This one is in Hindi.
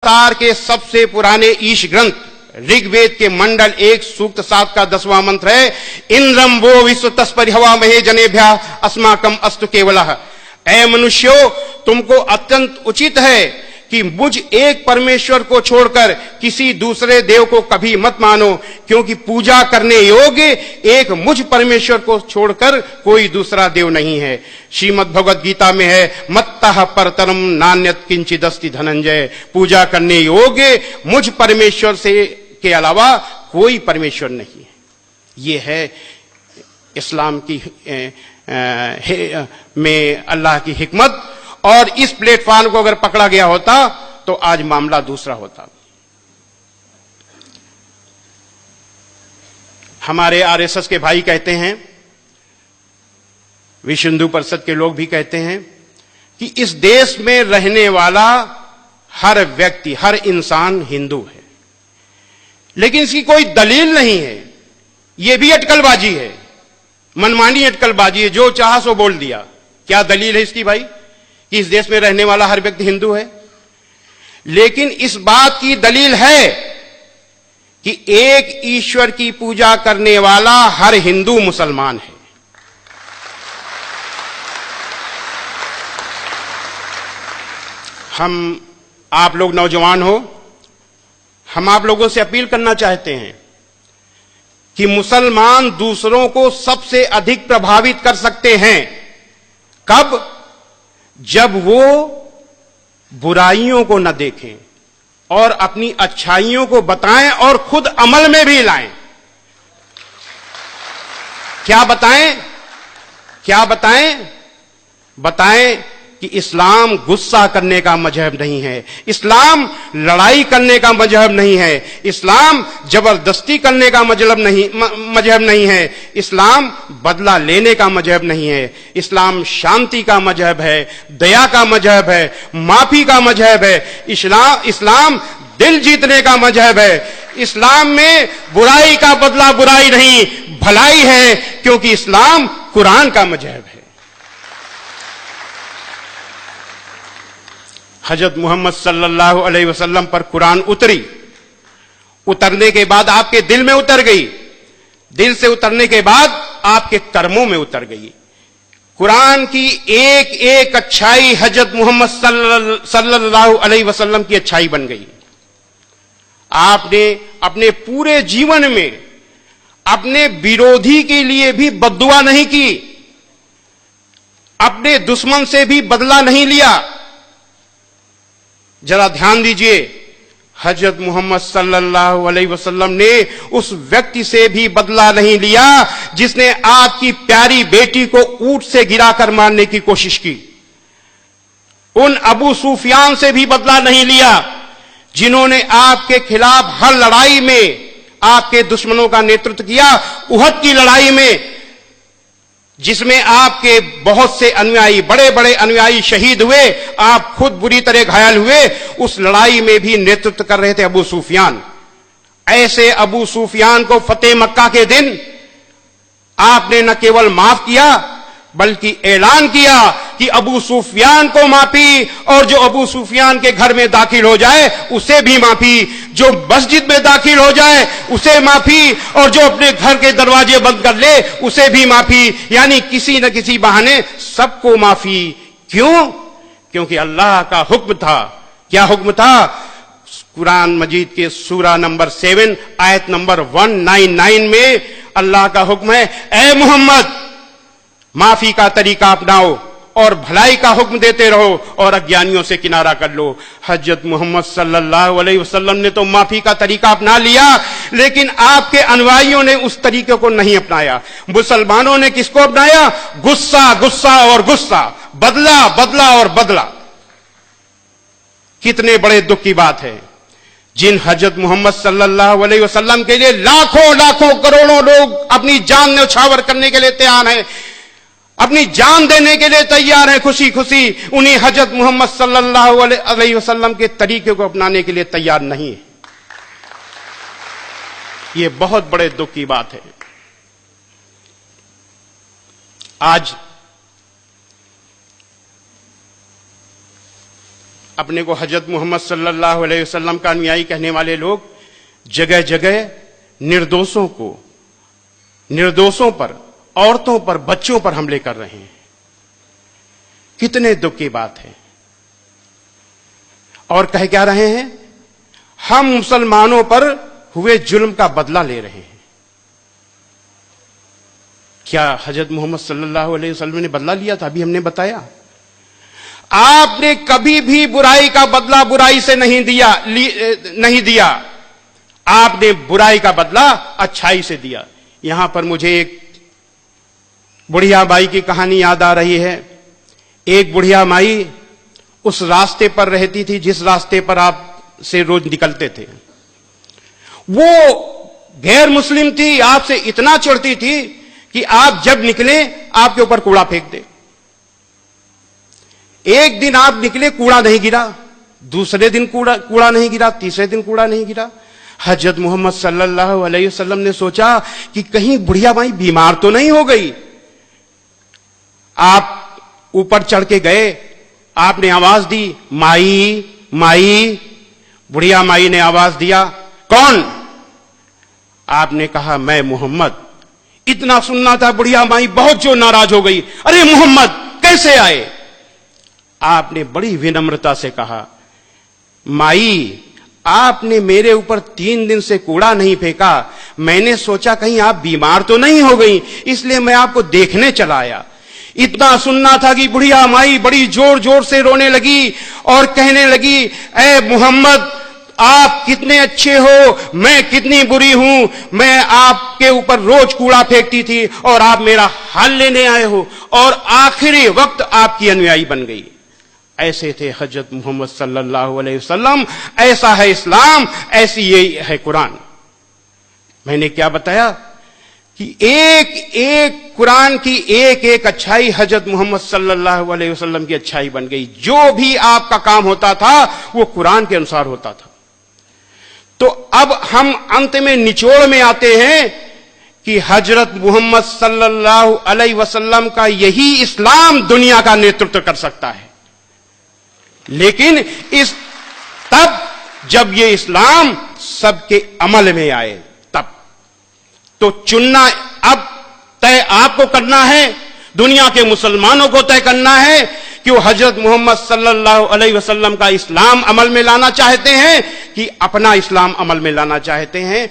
तार के सबसे पुराने ईश ग्रंथ ऋग्वेद के मंडल 1 सूक्त 7 का 10वां मंत्र है, इंद्रम वो विश्व तस्परि हवा महे जनेभ्या अस्माकम अस्तु केवलः। ऐ मनुष्यों, तुमको अत्यंत उचित है कि मुझ एक परमेश्वर को छोड़कर किसी दूसरे देव को कभी मत मानो, क्योंकि पूजा करने योग्य एक मुझ परमेश्वर को छोड़कर कोई दूसरा देव नहीं है। श्रीमद् भगवद गीता में है, मत्तः परतरम नान्यत् किंचिदस्ति धनंजय। पूजा करने योग्य मुझ परमेश्वर से के अलावा कोई परमेश्वर नहीं है। ये है इस्लाम की में अल्लाह की हिकमत। और इस प्लेटफॉर्म को अगर पकड़ा गया होता तो आज मामला दूसरा होता। हमारे आरएसएस के भाई कहते हैं, विश्व हिंदू परिषद के लोग भी कहते हैं कि इस देश में रहने वाला हर व्यक्ति, हर इंसान हिंदू है, लेकिन इसकी कोई दलील नहीं है। यह भी अटकलबाजी है, मनमानी अटकलबाजी है, जो चाहा सो बोल दिया। क्या दलील है इसकी भाई कि इस देश में रहने वाला हर व्यक्ति हिंदू है? लेकिन इस बात की दलील है कि एक ईश्वर की पूजा करने वाला हर हिंदू मुसलमान है। हम आप लोग नौजवान हो, हम आप लोगों से अपील करना चाहते हैं कि मुसलमान दूसरों को सबसे अधिक प्रभावित कर सकते हैं। कब? जब वो बुराइयों को न देखें और अपनी अच्छाइयों को बताएं और खुद अमल में भी लाएं। क्या बताएं? क्या बताएं? बताएं कि इस्लाम गुस्सा करने का मजहब नहीं है, इस्लाम लड़ाई करने का मजहब नहीं है, इस्लाम जबरदस्ती करने का मजहब नहीं है, इस्लाम बदला लेने का मजहब नहीं है, इस्लाम शांति का मजहब है, दया का मजहब है, माफी का मजहब है। इस्लाम दिल जीतने का मजहब है। इस्लाम में बुराई का बदला बुराई नहीं, भलाई है, क्योंकि इस्लाम कुरान का मजहब है। हजरत मोहम्मद सल्लल्लाहु अलैहि वसल्लम पर कुरान उतरी, उतरने के बाद आपके दिल में उतर गई, दिल से उतरने के बाद आपके कर्मों में उतर गई। कुरान की एक एक अच्छाई हजरत मोहम्मद सल्लल्लाहु अलैहि वसल्लम की अच्छाई बन गई। आपने अपने पूरे जीवन में अपने विरोधी के लिए भी बद्दुआ नहीं की, अपने दुश्मन से भी बदला नहीं लिया। जरा ध्यान दीजिए, हजरत मोहम्मद सल्लल्लाहु अलैहि वसल्लम ने उस व्यक्ति से भी बदला नहीं लिया जिसने आपकी प्यारी बेटी को ऊंट से गिराकर मारने की कोशिश की। उन अबू सुफियान से भी बदला नहीं लिया जिन्होंने आपके खिलाफ हर लड़ाई में आपके दुश्मनों का नेतृत्व किया। उहद की लड़ाई में जिसमें आपके बहुत से अनुयायी, बड़े बड़े अनुयायी शहीद हुए, आप खुद बुरी तरह घायल हुए, उस लड़ाई में भी नेतृत्व कर रहे थे अबू सुफियान। ऐसे अबू सुफियान को फतेह मक्का के दिन आपने न केवल माफ किया बल्कि ऐलान किया कि अबू सुफियान को माफी, और जो अबू सुफियान के घर में दाखिल हो जाए उसे भी माफी, जो मस्जिद में दाखिल हो जाए उसे माफी, और जो अपने घर के दरवाजे बंद कर ले उसे भी माफी। यानी किसी न किसी बहाने सबको माफी। क्यों? क्योंकि अल्लाह का हुक्म था। क्या हुक्म था? कुरान मजीद के सूरा नंबर 7 आयत नंबर 199 में अल्लाह का हुक्म है, ऐ मोहम्मद माफी का तरीका अपनाओ और भलाई का हुक्म देते रहो और अज्ञानियों से किनारा कर लो। हजरत मोहम्मद सल्लल्लाहु अलैहि वसल्लम ने तो माफी का तरीका अपना लिया, लेकिन आपके अनुयायियों ने उस तरीके को नहीं अपनाया। मुसलमानों ने किसको अपनाया? गुस्सा, गुस्सा और गुस्सा, बदला, बदला और बदला। कितने बड़े दुख की बात है, जिन हजरत मोहम्मद सल्लल्लाहु अलैहि वसल्लम के लिए लाखों लाखों करोड़ों लोग अपनी जान न्यौछावर करने के लिए तैयार हैं, अपनी जान देने के लिए तैयार है, खुशी खुशी उन्हीं हजरत मोहम्मद सल्लल्लाहु अलैहि वसल्लम के तरीके को अपनाने के लिए तैयार नहीं है। यह बहुत बड़े दुख की बात है। अपने को हजरत मोहम्मद सल्लल्लाहु अलैहि वसल्लम का अनुयायी कहने वाले लोग जगह जगह निर्दोषों पर, औरतों पर, बच्चों पर हमले कर रहे हैं। कितने दुख की बात है। और कह क्या रहे हैं? हम मुसलमानों पर हुए जुल्म का बदला ले रहे हैं। क्या हजरत मोहम्मद सल्लल्लाहु अलैहि वसल्लम ने बदला लिया था? अभी हमने बताया। आपने कभी भी बुराई का बदला बुराई से नहीं दिया। आपने बुराई का बदला अच्छाई से दिया। यहां पर मुझे एक बुढ़िया माई की कहानी याद आ रही है। एक बुढ़िया माई उस रास्ते पर रहती थी जिस रास्ते पर आप से रोज निकलते थे। वो गैर मुस्लिम थी, आपसे इतना चिढ़ती थी कि आप जब निकले आपके ऊपर कूड़ा फेंक दे। एक दिन आप निकले, कूड़ा नहीं गिरा, दूसरे दिन कूड़ा नहीं गिरा, तीसरे दिन कूड़ा नहीं गिरा। हजरत मोहम्मद सल्लल्लाहु अलैहि वसल्लम ने सोचा कि कहीं बुढ़िया माई बीमार तो नहीं हो गई। आप ऊपर चढ़ के गए, आपने आवाज दी, माई माई। बुढ़िया माई ने आवाज दिया, कौन? आपने कहा, मैं मोहम्मद। इतना सुनना था, बुढ़िया माई बहुत जो नाराज हो गई, अरे मोहम्मद कैसे आए? आपने बड़ी विनम्रता से कहा, माई आपने मेरे ऊपर 3 दिन से कूड़ा नहीं फेंका, मैंने सोचा कहीं आप बीमार तो नहीं हो गई, इसलिए मैं आपको देखने चला आया। इतना सुनना था कि बुढ़िया माई बड़ी जोर जोर से रोने लगी और कहने लगी, ऐ मोहम्मद आप कितने अच्छे हो, मैं कितनी बुरी हूं। मैं आपके ऊपर रोज कूड़ा फेंकती थी और आप मेरा हाल लेने आए हो और आखिरी वक्त आपकी अनुयायी बन गई। ऐसे थे हजरत मोहम्मद सल्लल्लाहु अलैहि वसल्लम। ऐसा है इस्लाम, ऐसी ये है कुरान। मैंने क्या बताया कि एक एक कुरान की एक एक अच्छाई हजरत मोहम्मद सल्लल्लाहु अलैहि वसल्लम की अच्छाई बन गई। जो भी आपका काम होता था वो कुरान के अनुसार होता था। तो अब हम अंत में निचोड़ में आते हैं कि हजरत मोहम्मद सल्लल्लाहु अलैहि वसल्लम का यही इस्लाम दुनिया का नेतृत्व कर सकता है। लेकिन तब जब ये इस्लाम सबके अमल में आए, तब तो चुनना अब तय आपको करना है, दुनिया के मुसलमानों को तय करना है कि वो हजरत मोहम्मद सल्लल्लाहु अलैहि वसल्लम का इस्लाम अमल में लाना चाहते हैं कि अपना इस्लाम अमल में लाना चाहते हैं।